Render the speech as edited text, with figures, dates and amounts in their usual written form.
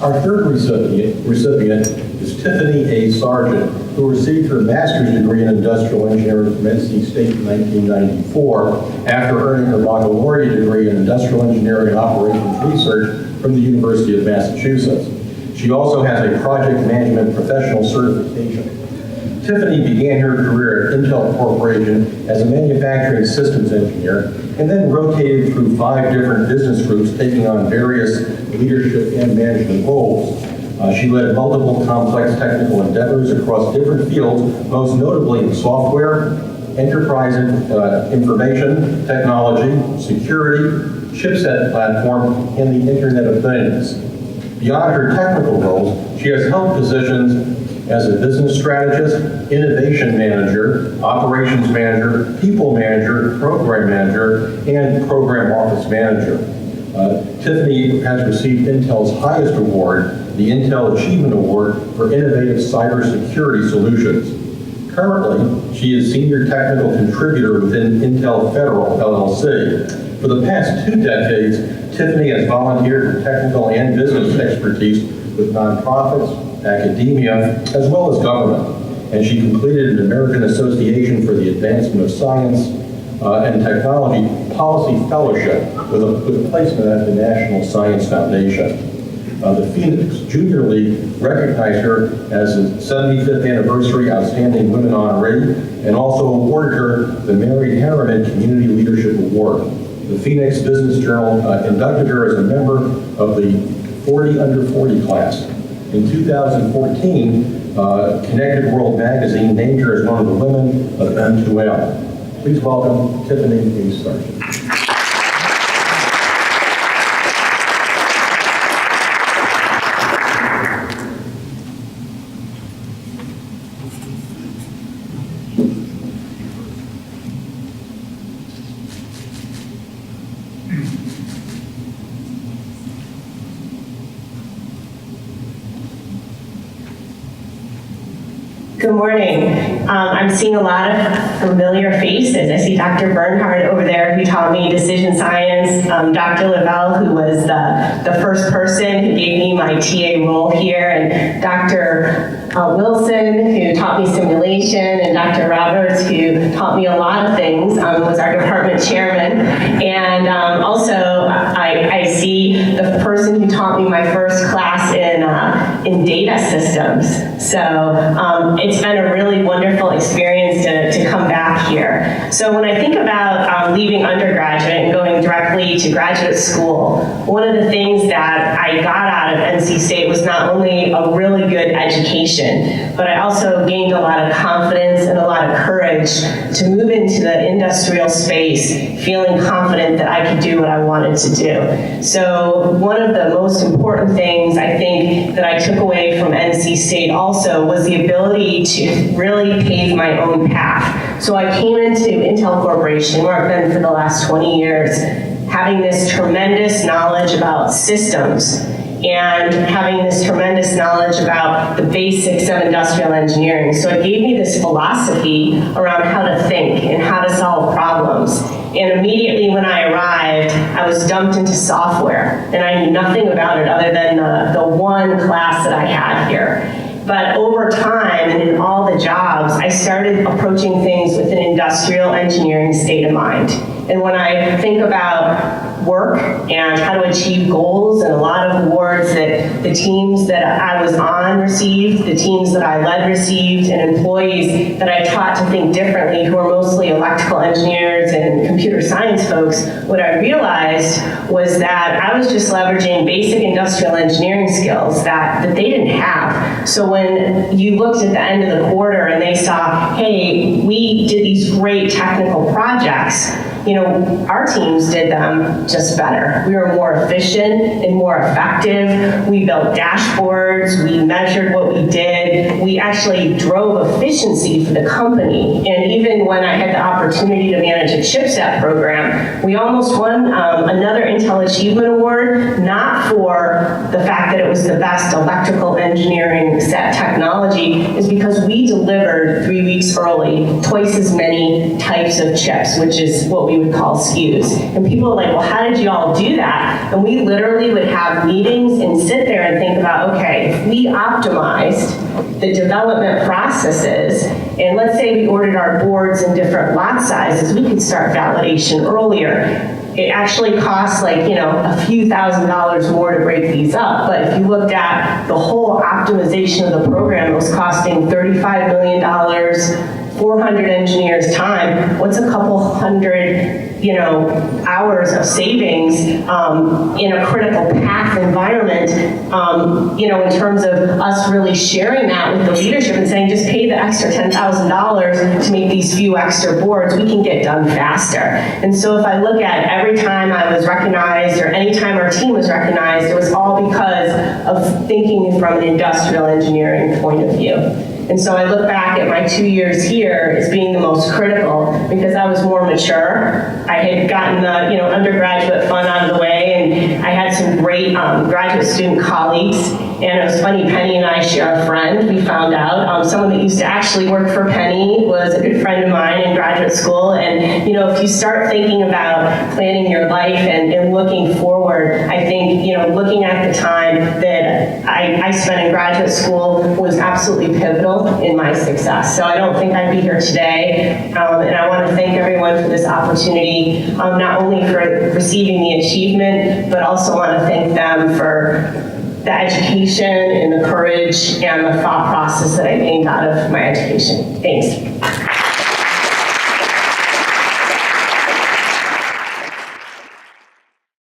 Our third recipient is Tiffany A. Sargent, who received her master's degree in industrial engineering from NC State in 1994 after earning her baccalaureate degree in industrial engineering and operations research from the University of Massachusetts. She also has a project management professional certification. Tiffany began her career at Intel Corporation as a manufacturing systems engineer and then rotated through 5 different business groups, taking on various leadership and management roles. She led multiple complex technical endeavors across different fields, most notably in software, enterprise information technology, security, chipset platform, and the Internet of Things. Beyond her technical roles, she has held positions as a business strategist, innovation manager, operations manager, people manager, program manager, and program office manager. Tiffany has received Intel's highest award, the Intel Achievement Award for Innovative Cybersecurity Solutions. Currently, she is Senior Technical Contributor within Intel Federal, LLC. For the past 2 decades, Tiffany has volunteered for technical and business expertise with nonprofits, academia, as well as government. And she completed an American Association for the Advancement of Science and Technology Policy Fellowship with a placement at the National Science Foundation. The Phoenix Junior League recognized her as the 75th Anniversary Outstanding Women Honoree and also awarded her the Mary Harriman Community Leadership Award. The Phoenix Business Journal inducted her as a member of the 40 Under 40 class. In 2014, Connected World Magazine named her as one of the women of M2M. Please welcome Tiffany A. Sargent. Good morning. I'm seeing a lot of familiar faces. I see Dr. Bernhardt over there who taught me decision science, Dr. Lavelle, who was the first person who gave me my TA role here, and Dr. Wilson, who taught me simulation, and Dr. Roberts, who taught me a lot of things, was our department chairman. And also, I see the person who taught me my first class in data systems. So it's been a really wonderful experience to come back here. So when I think about leaving undergraduate and going directly to graduate school, one of the things that I got out of NC State was not only a really good education, but I also gained a lot of confidence and a lot of courage to move into the industrial space, feeling confident that I could do what I wanted to do. So one of the most important things I think that I took away from NC State also was the ability to really pave my own path. So I came into Intel Corporation, where I've been for the last 20 years, having this tremendous knowledge about systems and having this tremendous knowledge about the basics of industrial engineering. So it gave me this philosophy around how to think and how to solve problems. And immediately when I arrived, I was dumped into software, and I knew nothing about it other than the one class that I had here. But over time and in all the jobs, I started approaching things with an industrial engineering state of mind. And when I think about work and how to achieve goals, and a lot of awards that the teams that I was on received, the teams that I led received, and employees that I taught to think differently, who are mostly electrical engineers and computer science folks, what I realized was that I was just leveraging basic industrial engineering skills that they didn't have. So when you looked at the end of the quarter and they saw, hey, we did these great technical projects, you know, our teams did them just better. We were more efficient and more effective. We built dashboards. We measured what we did. We actually drove efficiency for the company. And even when I had the opportunity to manage a chipset program, we almost won another Intel Achievement Award, not for the fact that it was the best electrical engineering set technology, is because we delivered 3 weeks early twice as many types of chips, which is what we would call SKUs. And people are like, well, how did you all do that? And we literally would have meetings and sit there and think about, okay, if we optimized the development processes, and let's say we ordered our boards in different lot sizes, we could start validation earlier. It actually costs like, a few $1,000s more to break these up. But if you looked at the whole optimization of the program, it was costing $35 million, 400 engineers' time. What's a couple hundred, hours of savings in a critical path environment, in terms of us really sharing that with the leadership and saying, just pay the extra $10,000 to make these few extra boards, we can get done faster. And so if I look at every time I was recognized or any time our team was recognized, it was all because of thinking from an industrial engineering point of view. And so I look back at my 2 years here as being the most critical because I was more mature. I had gotten the undergraduate fund out of the way, and I had some great graduate student colleagues. And it was funny, Penny and I share a friend, we found out. Someone that used to actually work for Penny was a good friend of mine in graduate school. And if you start thinking about planning your life and looking forward, I think looking at the time that I spent in graduate school was absolutely pivotal in my success. So I don't think I'd be here today. And I want to thank everyone for this opportunity, not only for receiving the achievement, but also want to thank them for the education and the courage and the thought process that I gained out of my education. Thanks.